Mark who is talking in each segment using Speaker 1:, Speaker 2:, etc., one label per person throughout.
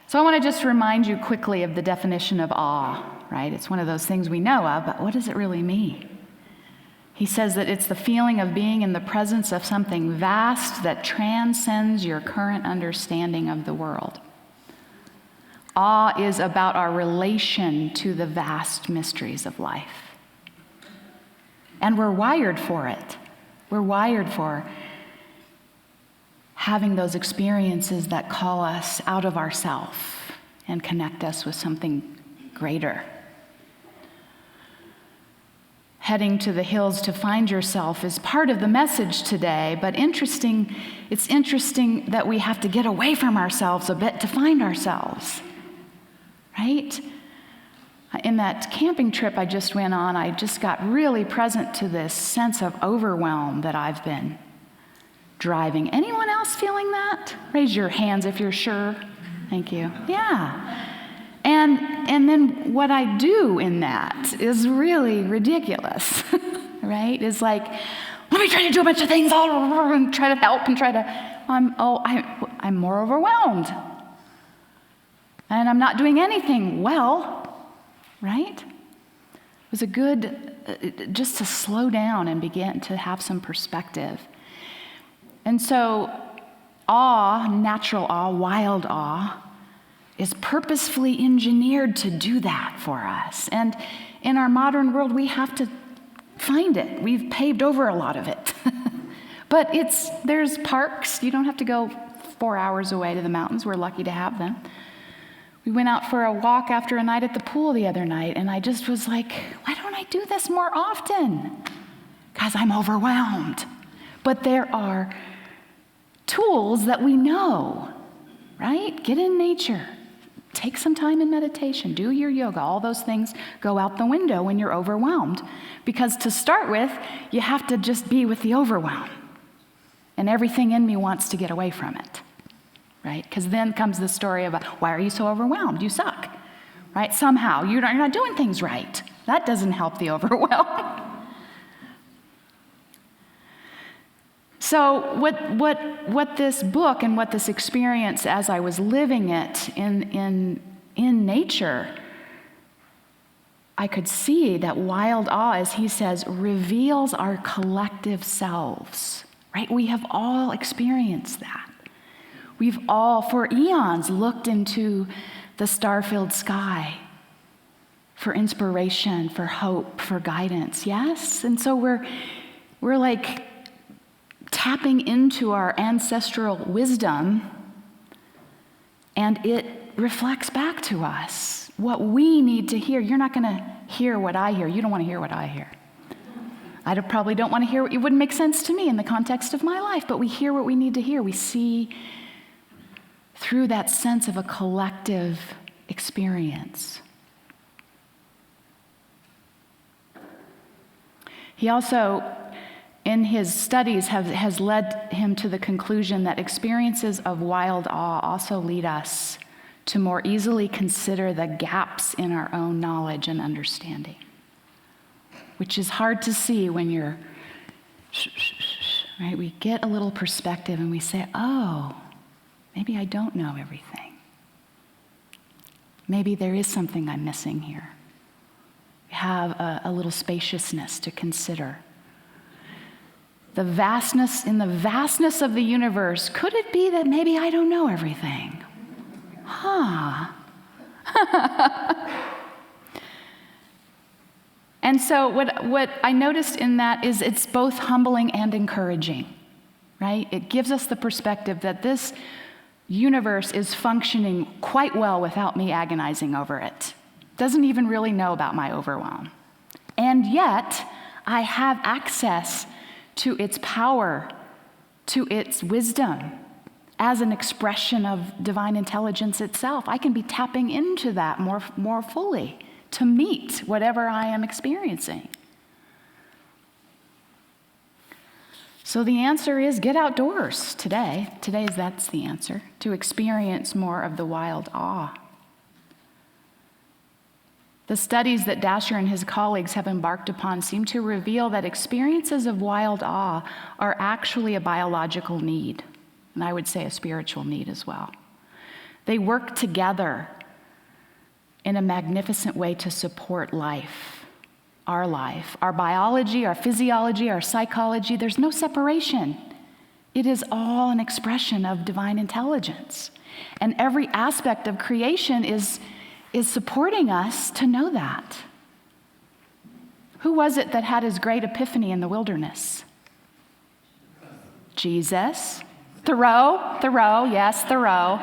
Speaker 1: So I want to just remind you quickly of the definition of awe, right? It's one of those things we know of, but what does it really mean? He says that it's the feeling of being in the presence of something vast that transcends your current understanding of the world. Awe is about our relation to the vast mysteries of life. And we're wired for it. We're wired for having those experiences that call us out of ourself and connect us with something greater. Heading to the hills to find yourself is part of the message today, but it's interesting that we have to get away from ourselves a bit to find ourselves, right? In that camping trip I just went on, I just got really present to this sense of overwhelm that I've been driving. Anyone else feeling that? Raise your hands if you're sure. Thank you. Yeah. And then what I do in that is really ridiculous, right? It's like, let me try to do a bunch of things, and try to help and try to, I'm more overwhelmed. And I'm not doing anything well, right? It was a good, just to slow down and begin to have some perspective. And so awe, natural awe, wild awe, is purposefully engineered to do that for us. And in our modern world, we have to find it. We've paved over a lot of it. But there's parks. You don't have to go 4 hours away to the mountains. We're lucky to have them. We went out for a walk after a night at the pool the other night, and I just was like, why don't I do this more often? Because I'm overwhelmed. But there are tools that we know, right? Get in nature. Take some time in meditation. Do your yoga. All those things go out the window when you're overwhelmed. Because to start with, you have to just be with the overwhelm. And everything in me wants to get away from it, right? Because then comes the story of, why are you so overwhelmed? You suck, right? Somehow, you're not doing things right. That doesn't help the overwhelm. So what this book and what this experience as I was living it in nature, I could see that wild awe, as he says, reveals our collective selves, right? We have all experienced that. We've all, for eons, looked into the star-filled sky for inspiration, for hope, for guidance, yes? And so we're like tapping into our ancestral wisdom, and it reflects back to us what we need to hear. You're not going to hear what I hear. You don't want to hear what I hear. I probably don't want to hear what it wouldn't make sense to me in the context of my life, but we hear what we need to hear. We see through that sense of a collective experience. He also, in his studies, has led him to the conclusion that experiences of wild awe also lead us to more easily consider the gaps in our own knowledge and understanding, which is hard to see when you're, right? We get a little perspective and we say, oh, maybe I don't know everything. Maybe there is something I'm missing here. We have a little spaciousness to consider. In the vastness of the universe, could it be that maybe I don't know everything? And so what I noticed in that is it's both humbling and encouraging, right? It gives us the perspective that this universe is functioning quite well without me agonizing over it. Doesn't even really know about my overwhelm. And yet, I have access to its power, to its wisdom, as an expression of divine intelligence itself. I can be tapping into that more fully to meet whatever I am experiencing. So the answer is get outdoors today. That's the answer, to experience more of the wild awe. The studies that Dacher and his colleagues have embarked upon seem to reveal that experiences of wild awe are actually a biological need, and I would say a spiritual need as well. They work together in a magnificent way to support life, our biology, our physiology, our psychology. There's no separation. It is all an expression of divine intelligence. And every aspect of creation is supporting us to know that. Who was it that had his great epiphany in the wilderness? Jesus. Thoreau, yes, Thoreau.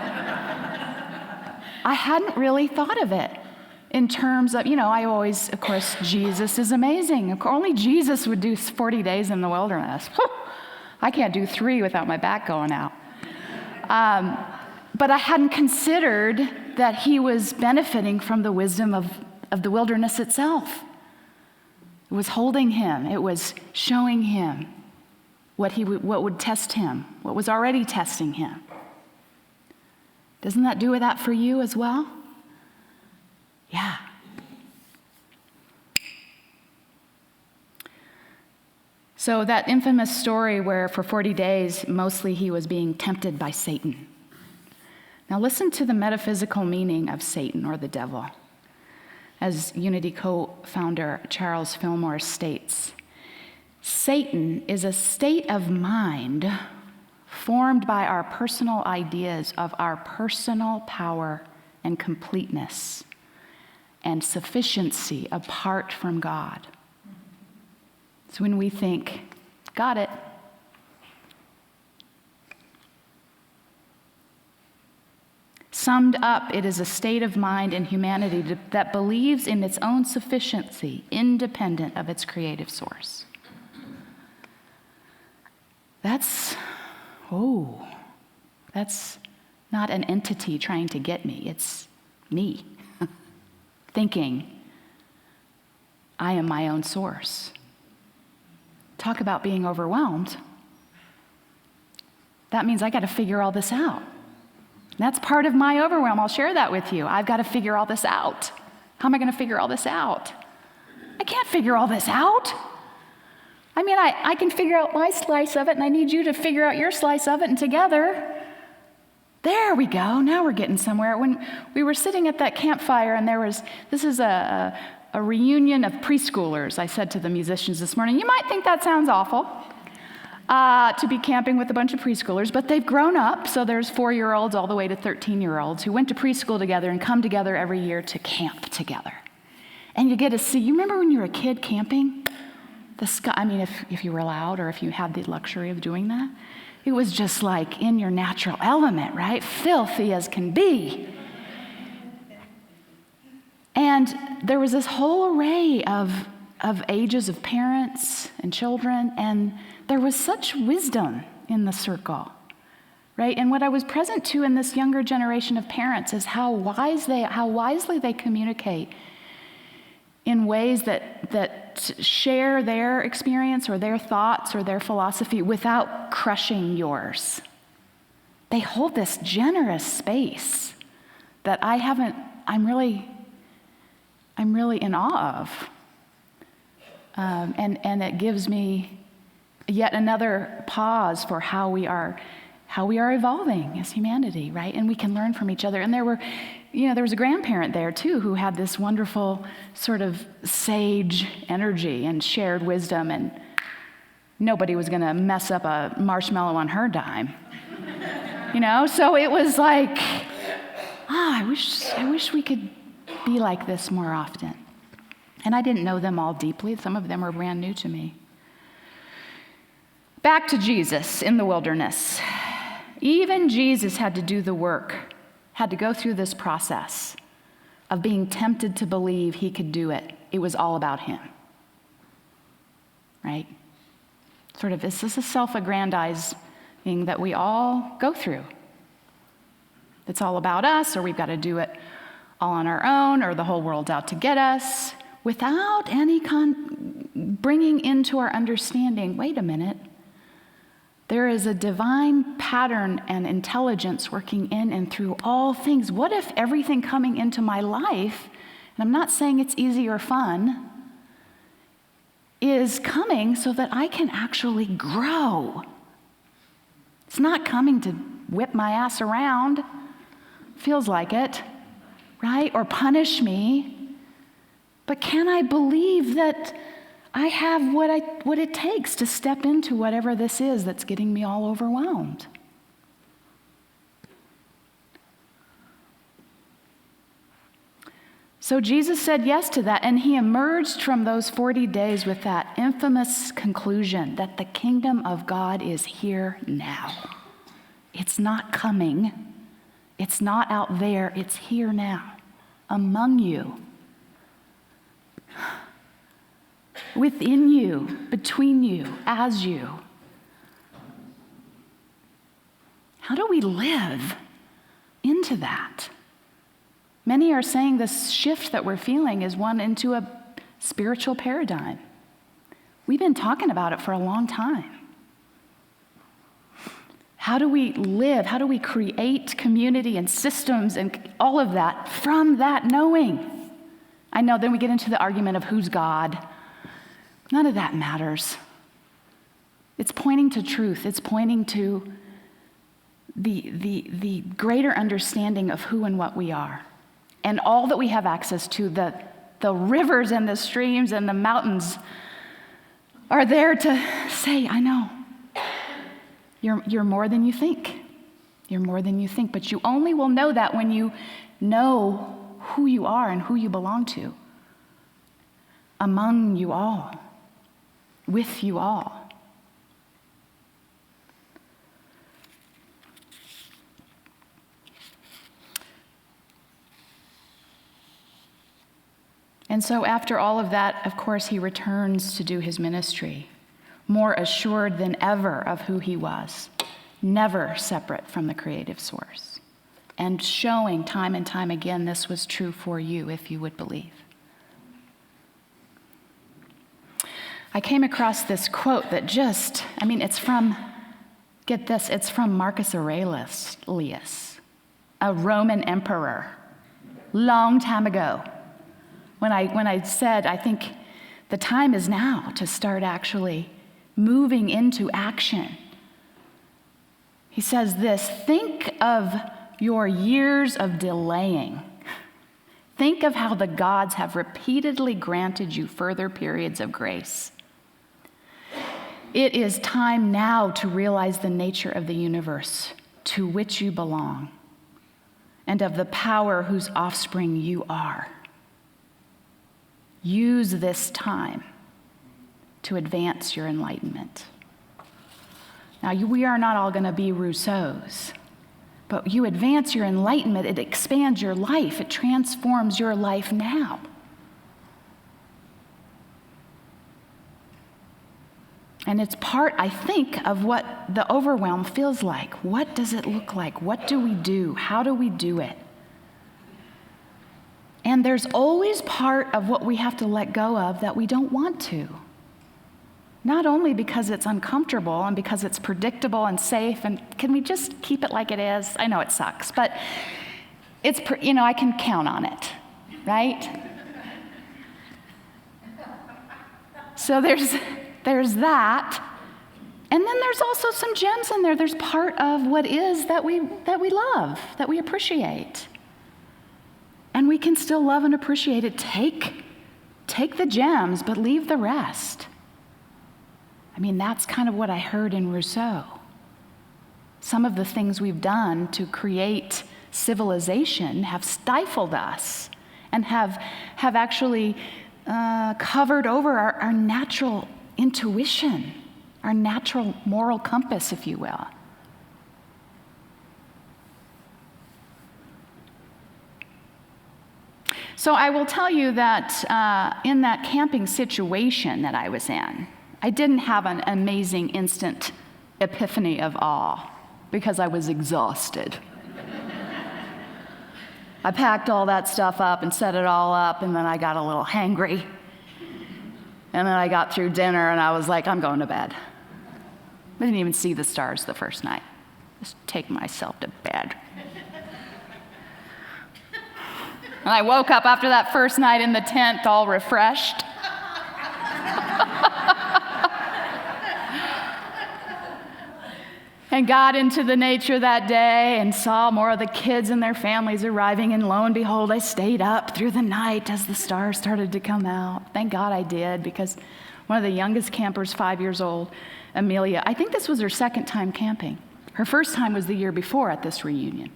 Speaker 1: I hadn't really thought of it in terms of, I always, of course, Jesus is amazing. Only Jesus would do 40 days in the wilderness. I can't do 3 without my back going out. But I hadn't considered that he was benefiting from the wisdom of the wilderness itself. It was holding him. It was showing him what would test him, what was already testing him. Doesn't that do that for you as well? Yeah. So that infamous story where for 40 days, mostly he was being tempted by Satan. Now listen to the metaphysical meaning of Satan or the devil. As Unity co-founder Charles Fillmore states, Satan is a state of mind formed by our personal ideas of our personal power and completeness and sufficiency apart from God. So when we think, got it. Summed up, it is a state of mind in humanity that believes in its own sufficiency, independent of its creative source. That's not an entity trying to get me. It's me thinking I am my own source. Talk about being overwhelmed. That means I got to figure all this out. That's part of my overwhelm. I'll share that with you. I've got to figure all this out. How am I going to figure all this out? I can't figure all this out. I mean, I can figure out my slice of it, and I need you to figure out your slice of it, and together, there we go. Now we're getting somewhere. When we were sitting at that campfire, and this is a reunion of preschoolers, I said to the musicians this morning, you might think that sounds awful, to be camping with a bunch of preschoolers, but they've grown up, so there's 4-year-olds all the way to 13-year-olds who went to preschool together and come together every year to camp together. And you get to see, you remember when you were a kid camping? The sky, I mean, if you were allowed or if you had the luxury of doing that, it was just like in your natural element, right? Filthy as can be. And there was this whole array of ages of parents and children, and there was such wisdom in the circle, right? And what I was present to in this younger generation of parents is how wisely they communicate in ways that share their experience or their thoughts or their philosophy without crushing yours. They hold this generous space that I'm really in awe of. And it gives me yet another pause for how we are evolving as humanity, right? And we can learn from each other. And there was a grandparent there too who had this wonderful sort of sage energy and shared wisdom, and nobody was going to mess up a marshmallow on her dime. So it was like, I wish we could be like this more often. And I didn't know them all deeply. Some of them were brand new to me. Back to Jesus in the wilderness. Even Jesus had to do the work, had to go through this process of being tempted to believe he could do it. It was all about him, right? Sort of, this is a self-aggrandizing that we all go through. It's all about us, or we've got to do it all on our own, or the whole world's out to get us, without any bringing into our understanding, wait a minute, there is a divine pattern and intelligence working in and through all things. What if everything coming into my life, and I'm not saying it's easy or fun, is coming so that I can actually grow? It's not coming to whip my ass around. Feels like it, right? Or punish me. But can I believe that I have what it takes to step into whatever this is that's getting me all overwhelmed? So Jesus said yes to that, and he emerged from those 40 days with that infamous conclusion that the kingdom of God is here now. It's not coming. It's not out there. It's here now, among you, within you, between you, as you. How do we live into that? Many are saying this shift that we're feeling is one into a spiritual paradigm. We've been talking about it for a long time. How do we live? How do we create community and systems and all of that from that knowing? I know then we get into the argument of who's God. None of that matters. It's pointing to truth. It's pointing to the greater understanding of who and what we are. And all that we have access to, the rivers and the streams and the mountains are there to say, I know. You're more than you think. You're more than you think. But you only will know that when you know who you are and who you belong to. Among you all. With you all. And so after all of that, of course, he returns to do his ministry, more assured than ever of who he was, never separate from the creative source, and showing time and time again this was true for you if you would believe. I came across this quote that it's from, get this, it's from Marcus Aurelius, a Roman emperor, long time ago. When I said, I think the time is now to start actually moving into action. He says this, think of your years of delaying. Think of how the gods have repeatedly granted you further periods of grace. It is time now to realize the nature of the universe to which you belong and of the power whose offspring you are. Use this time to advance your enlightenment. Now, we are not all going to be Rousseaus, but you advance your enlightenment, it expands your life, it transforms your life now. And it's part, I think, of what the overwhelm feels like. What does it look like? What do we do? How do we do it? And there's always part of what we have to let go of that we don't want to. Not only because it's uncomfortable and because it's predictable and safe, and can we just keep it like it is? I know it sucks, but it's, I can count on it, right? So there's that. And then there's also some gems in there. There's part of what is that we love, that we appreciate. And we can still love and appreciate it. Take the gems, but leave the rest. I mean, that's kind of what I heard in Rousseau. Some of the things we've done to create civilization have stifled us and have actually covered over our natural intuition, our natural moral compass, if you will. So I will tell you that in that camping situation that I was in, I didn't have an amazing instant epiphany of awe because I was exhausted. I packed all that stuff up and set it all up, and then I got a little hangry. And then I got through dinner, and I was like, I'm going to bed. I didn't even see the stars the first night. Just take myself to bed. And I woke up after that first night in the tent all refreshed. and got into the nature that day and saw more of the kids and their families arriving. And lo and behold, I stayed up through the night as the stars started to come out. Thank God I did, because one of the youngest campers, 5 years old, Amelia, I think this was her second time camping. Her first time was the year before at this reunion.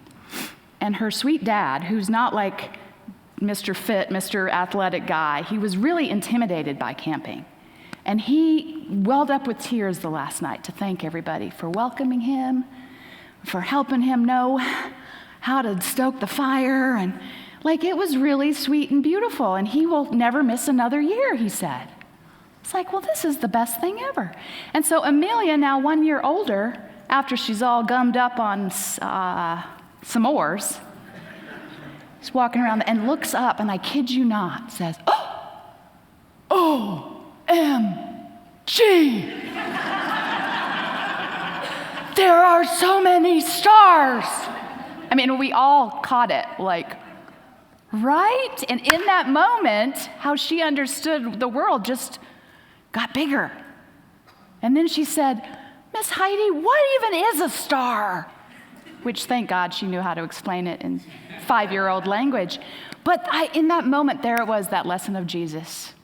Speaker 1: And her sweet dad, who's not like Mr. Fit, Mr. Athletic guy, he was really intimidated by camping. And he welled up with tears the last night to thank everybody for welcoming him, for helping him know how to stoke the fire. And like, it was really sweet and beautiful. And he will never miss another year, he said. It's like, well, this is the best thing ever. And so Amelia, now 1 year older, after she's all gummed up on s'mores, she's walking around and looks up, and I kid you not, says, OMG! There are so many stars! I mean, we all caught it, like, right? And in that moment, how she understood the world just got bigger. And then she said, Miss Heidi, what even is a star? Which, thank God, she knew how to explain it in 5-year-old language. But in that moment, there it was, that lesson of Jesus.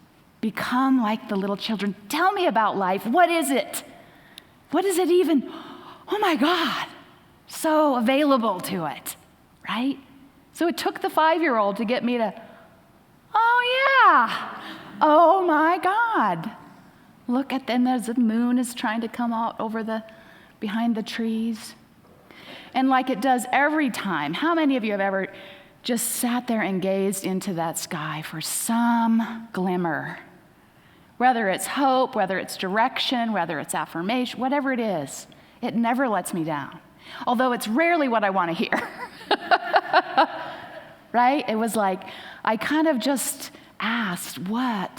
Speaker 1: Become like the little children. Tell me about life. What is it? What is it even? Oh my God, so available to it, right? So it took the 5-year-old to get me to, oh yeah, oh my God. Look at them as the moon is trying to come out over behind the trees. And like it does every time, how many of you have ever just sat there and gazed into that sky for some glimmer? Whether it's hope, whether it's direction, whether it's affirmation, whatever it is, it never lets me down. Although it's rarely what I want to hear. Right? It was like, I kind of just asked, God,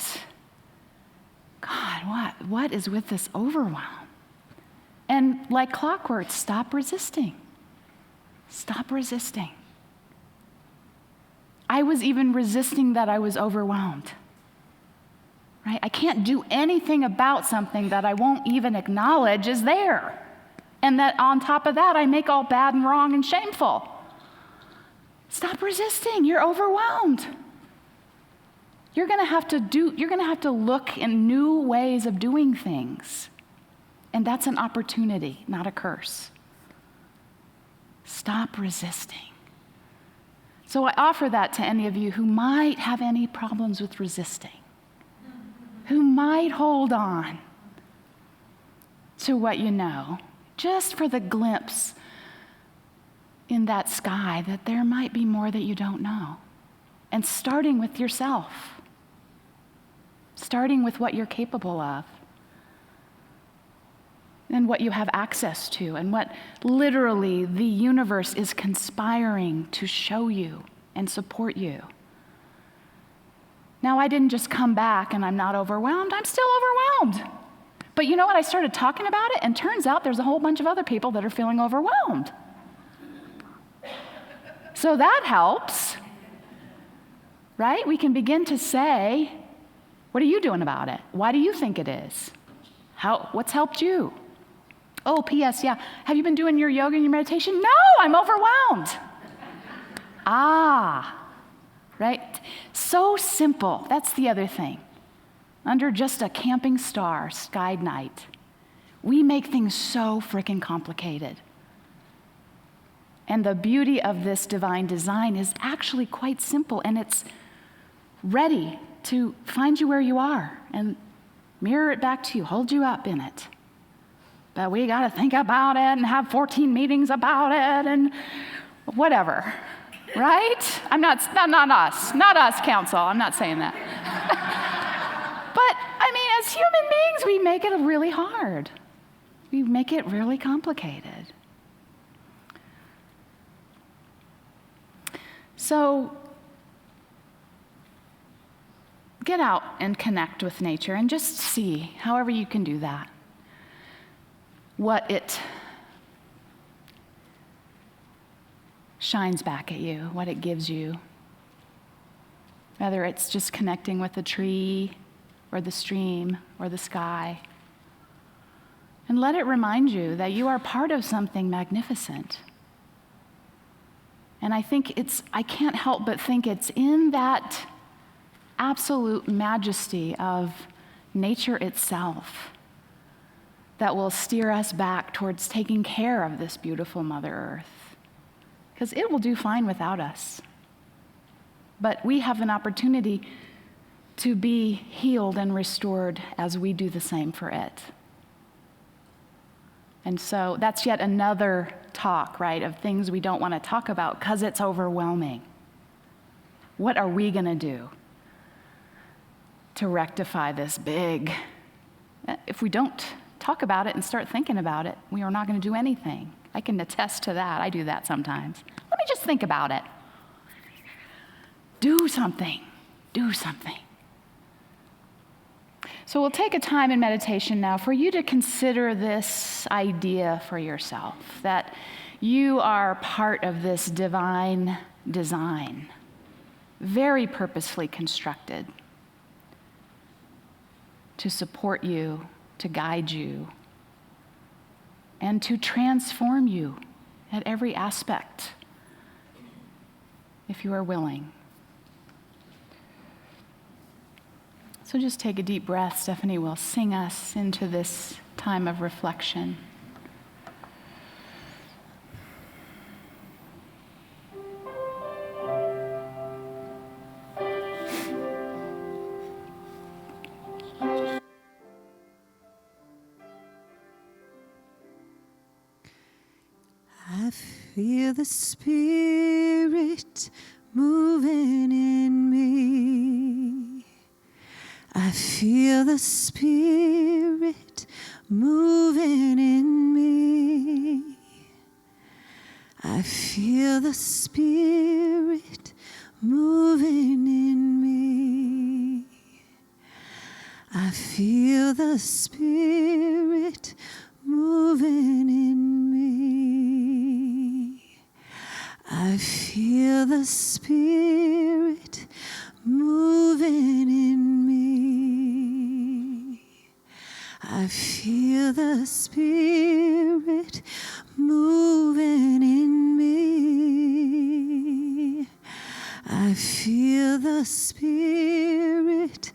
Speaker 1: what is with this overwhelm? And like clockwork, stop resisting. Stop resisting. I was even resisting that I was overwhelmed. Right? I can't do anything about something that I won't even acknowledge is there. And that on top of that, I make all bad and wrong and shameful. Stop resisting. You're overwhelmed. You're going to have to look in new ways of doing things. And that's an opportunity, not a curse. Stop resisting. So I offer that to any of you who might have any problems with resisting, who might hold on to what you know, just for the glimpse in that sky that there might be more that you don't know. And starting with yourself, starting with what you're capable of, and what you have access to, and what literally the universe is conspiring to show you and support you. Now, I didn't just come back and I'm not overwhelmed. I'm still overwhelmed. But you know what? I started talking about it, and turns out there's a whole bunch of other people that are feeling overwhelmed. So that helps, right? We can begin to say, what are you doing about it? Why do you think it is? What's helped you? Oh, P.S., yeah, have you been doing your yoga and your meditation? No, I'm overwhelmed. Right? So simple. That's the other thing. Under just a camping star, sky night, we make things so freaking complicated. And the beauty of this divine design is actually quite simple, and it's ready to find you where you are and mirror it back to you, hold you up in it. But we got to think about it and have 14 meetings about it and whatever, right? Not us, council. I'm not saying that. But, I mean, as human beings, we make it really hard. We make it really complicated. So, get out and connect with nature and just see, however you can do that, what it shines back at you, what it gives you. Whether it's just connecting with the tree or the stream or the sky. And let it remind you that you are part of something magnificent. And I can't help but think it's in that absolute majesty of nature itself that will steer us back towards taking care of this beautiful Mother Earth. Because it will do fine without us. But we have an opportunity to be healed and restored as we do the same for it. And so that's yet another talk, right, of things we don't want to talk about because it's overwhelming. What are we going to do to rectify this big? If we don't talk about it and start thinking about it, we are not going to do anything. I can attest to that. I do that sometimes. Let me just think about it. Do something. Do something. So we'll take a time in meditation now for you to consider this idea for yourself, that you are part of this divine design, very purposefully constructed to support you, to guide you, and to transform you at every aspect, if you are willing. So just take a deep breath. Stephanie will sing us into this time of reflection.
Speaker 2: I feel the Spirit moving in me. I feel the Spirit moving in me. I feel the Spirit moving in me. I feel the Spirit moving in me. I feel the Spirit moving in me. I feel the Spirit moving in me. I feel the Spirit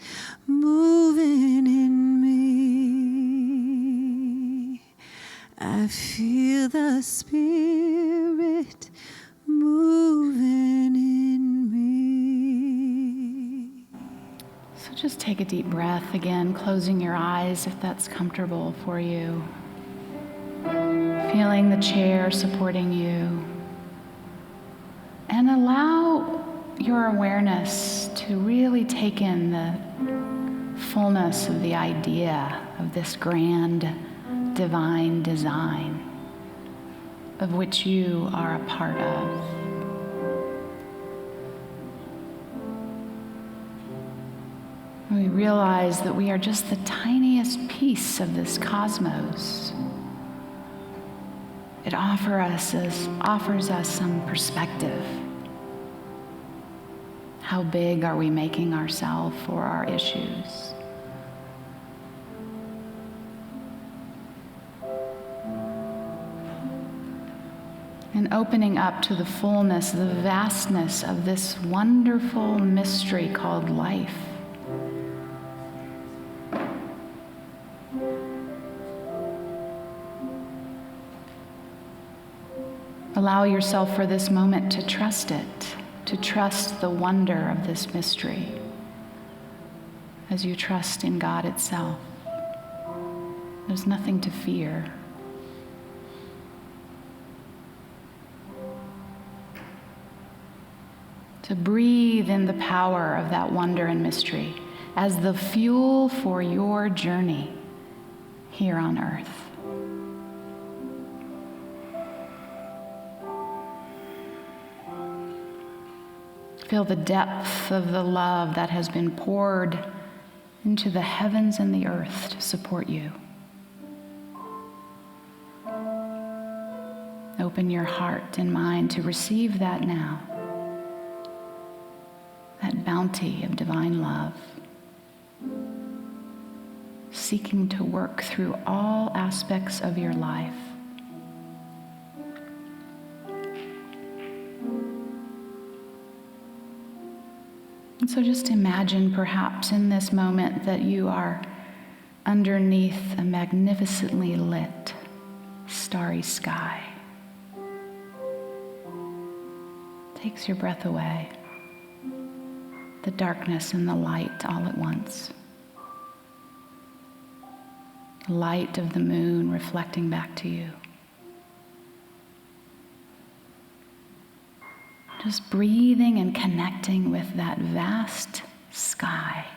Speaker 2: moving in me. I feel the Spirit moving in me.
Speaker 1: So just take a deep breath again, closing your eyes if that's comfortable for you. Feeling the chair supporting you. And allow your awareness to really take in the fullness of the idea of this grand divine design of which you are a part of. We realize that we are just the tiniest piece of this cosmos. It offers us some perspective. How big are we making ourselves for our issues? And opening up to the fullness, the vastness of this wonderful mystery called life. Allow yourself for this moment to trust it, to trust the wonder of this mystery as you trust in God itself. There's nothing to fear. To breathe in the power of that wonder and mystery as the fuel for your journey here on earth. Feel the depth of the love that has been poured into the heavens and the earth to support you. Open your heart and mind to receive that now. That bounty of divine love. seeking to work through all aspects of your life. And so just imagine perhaps in this moment that you are underneath a magnificently lit, starry sky. Takes your breath away. The darkness and the light all at once. The light of the moon reflecting back to you. Just breathing and connecting with that vast sky.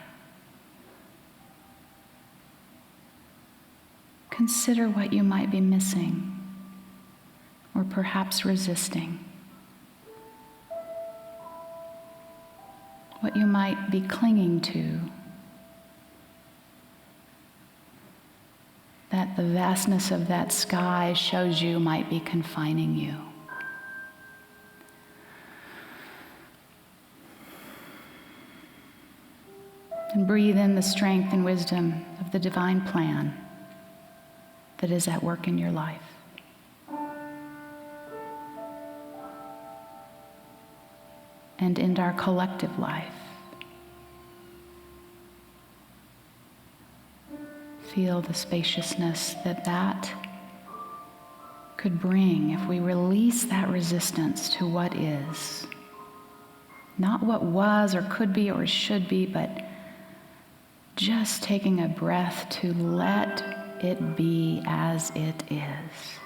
Speaker 1: Consider what you might be missing or perhaps resisting. What you might be clinging to. That the vastness of that sky shows you might be confining you. And breathe in the strength and wisdom of the divine plan that is at work in your life. And in our collective life. Feel the spaciousness that could bring if we release that resistance to what is. Not what was or could be or should be, but just taking a breath to let it be as it is.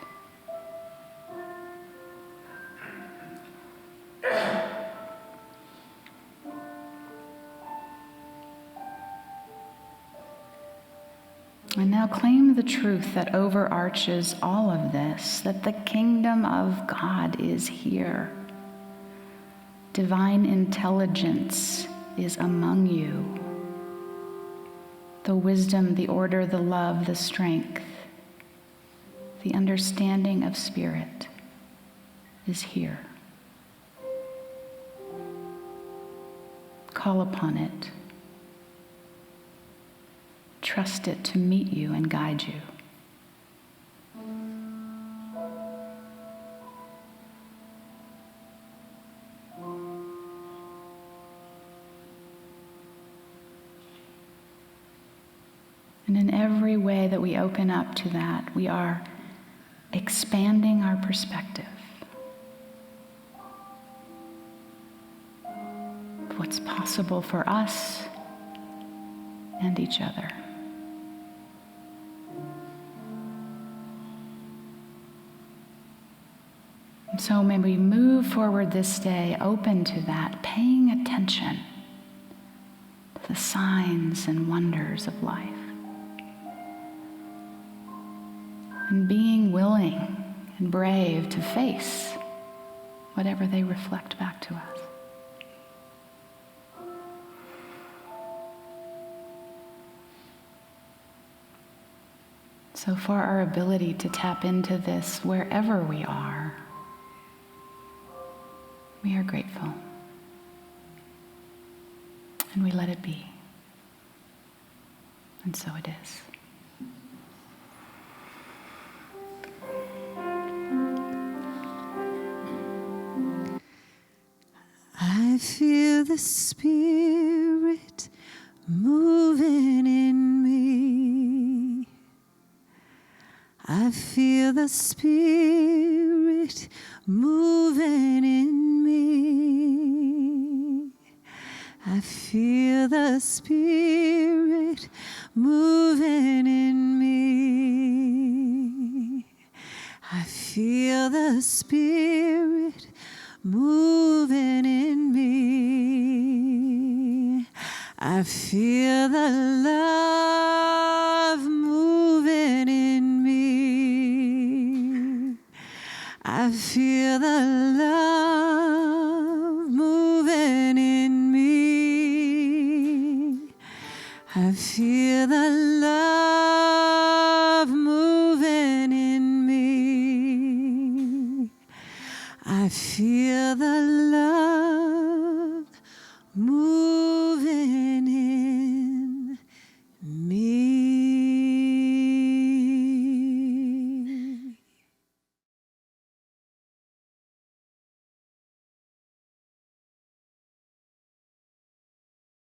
Speaker 1: And now claim the truth that overarches all of this, that the kingdom of God is here. Divine intelligence is among you. The wisdom, the order, the love, the strength, the understanding of spirit is here. Call upon it. Trust it to meet you and guide you. And in every way that we open up to that, we are expanding our perspective of what's possible for us and each other. And so may we move forward this day open to that, paying attention to the signs and wonders of life. And being willing and brave to face whatever they reflect back to us. So for our ability to tap into this wherever we are grateful. And we let it be. And so it is.
Speaker 2: I feel the Spirit moving in me. I feel the Spirit moving in me. I feel the Spirit moving in me. I feel the Spirit moving in me. I feel the love moving in me. I feel the love moving in me. I feel the love moving in me. I feel the love